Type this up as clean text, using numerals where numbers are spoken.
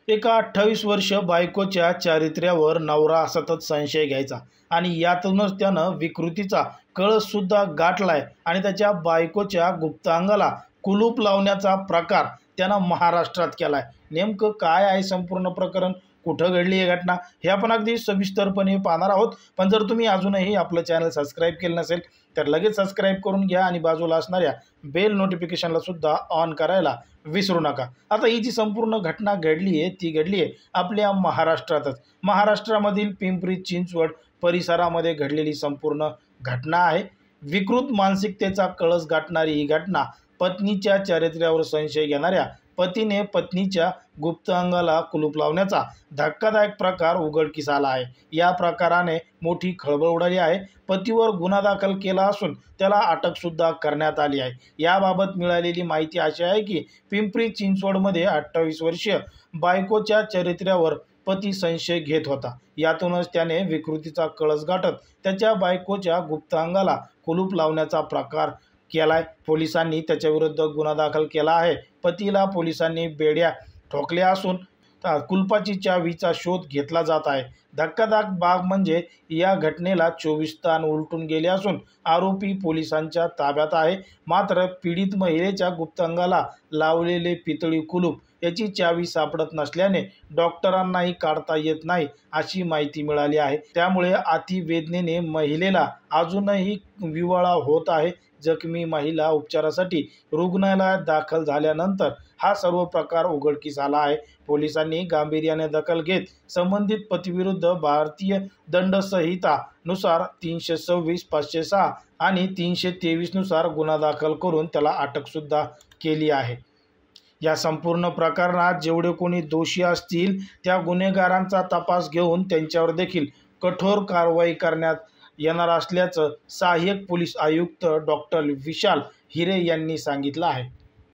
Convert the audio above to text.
एका 28 वर्ष बायकोच्या चारित्र्यावर नवरा सतत संशय घ्यायचा आणि यातूनच त्यानं विकृतीचा कळससुद्धा गाठलाय आणि त्याच्या बायकोच्या गुप्तांगाला कुलूप लावण्याचा प्रकार त्यानं महाराष्ट्रात केलाय। नेमकं काय आहे संपूर्ण प्रकरण, कुठं घडली ही घटना, हे आपण अगदी सविस्तरपणे पाहणार आहोत। पण जर तुम्ही अजूनही आपलं चॅनल सबस्क्राईब केलं नसेल तर लगेच सबस्क्राईब करून घ्या आणि बाजूला असणाऱ्या बेल नोटिफिकेशनला सुद्धा ऑन करायला विसरू नका। आता ही जी संपूर्ण घटना घडली आहे ती घडली आहे आपल्या महाराष्ट्रातच। महाराष्ट्रामधील पिंपरी चिंचवड परिसरामध्ये घडलेली संपूर्ण घटना आहे। विकृत मानसिकतेचा कळस गाठणारी ही घटना पत्नीच्या चारित्र्यावर संशय घेणाऱ्या पतीने पत्नीच्या गुप्त अंगाला कुलूप लावण्याचा धक्कादायक प्रकार उघडकीस आला आहे। या प्रकाराने मोठी खळबळ उडाली आहे। पतीवर गुन्हा दाखल केला असून त्याला अटक सुद्धा करण्यात आली आहे। याबाबत मिळालेली माहिती अशी आहे की पिंपरी चिंचवडमध्ये 28 वर्षीय बायकोच्या चारित्र्यावर पती संशय घेत होता। यातूनच त्याने विकृतीचा कळस गाठत त्याच्या बायकोच्या गुप्त अंगाला कुलूप लावण्याचा प्रकार केलाय। पोलिसांनी त्याच्याविरुद्ध गुन्हा दाखल केला आहे। पतीला पोलिसांनी बेड्या ठोकल्या असून कुलपाची चावीचा शोध घेतला जात आहे। धक्कादायक बाब म्हणजे या घटनेला 24 तास उलटून गेले असून आरोपी पोलिसांच्या ताब्यात आहे। मात्र पीडित महिलेच्या गुप्तांगाला लावलेले पितळी कुलूप याची चावी सापडत नसल्याने डॉक्टरांनाही काढता येत नाही अशी माहिती मिळाली आहे। त्यामुळे अतिवेदनेने महिलेला अजूनही विव्हळा होत आहे। जखमी महिला उपचारासाठी रुग्णालयात दाखल झाल्यानंतर हा सर्व प्रकार उघडकीस आला आहे। पोलिसांनी गांभीर्याने दखल घेत संबंधित पतीविरुद्ध भारतीय दंड संहिता नुसार 326, 506 आणि 323 नुसार गुन्हा दाखल करून त्याला अटक सुद्धा केली आहे। या संपूर्ण प्रकरणात जेवढे कोणी दोषी असतील त्या गुन्हेगारांचा तपास घेऊन त्यांच्यावर देखील कठोर कारवाई करण्यात येणार असल्याचं सहाय्यक पोलीस आयुक्त डॉक्टर विशाल हिरे यांनी सांगितलं आहे।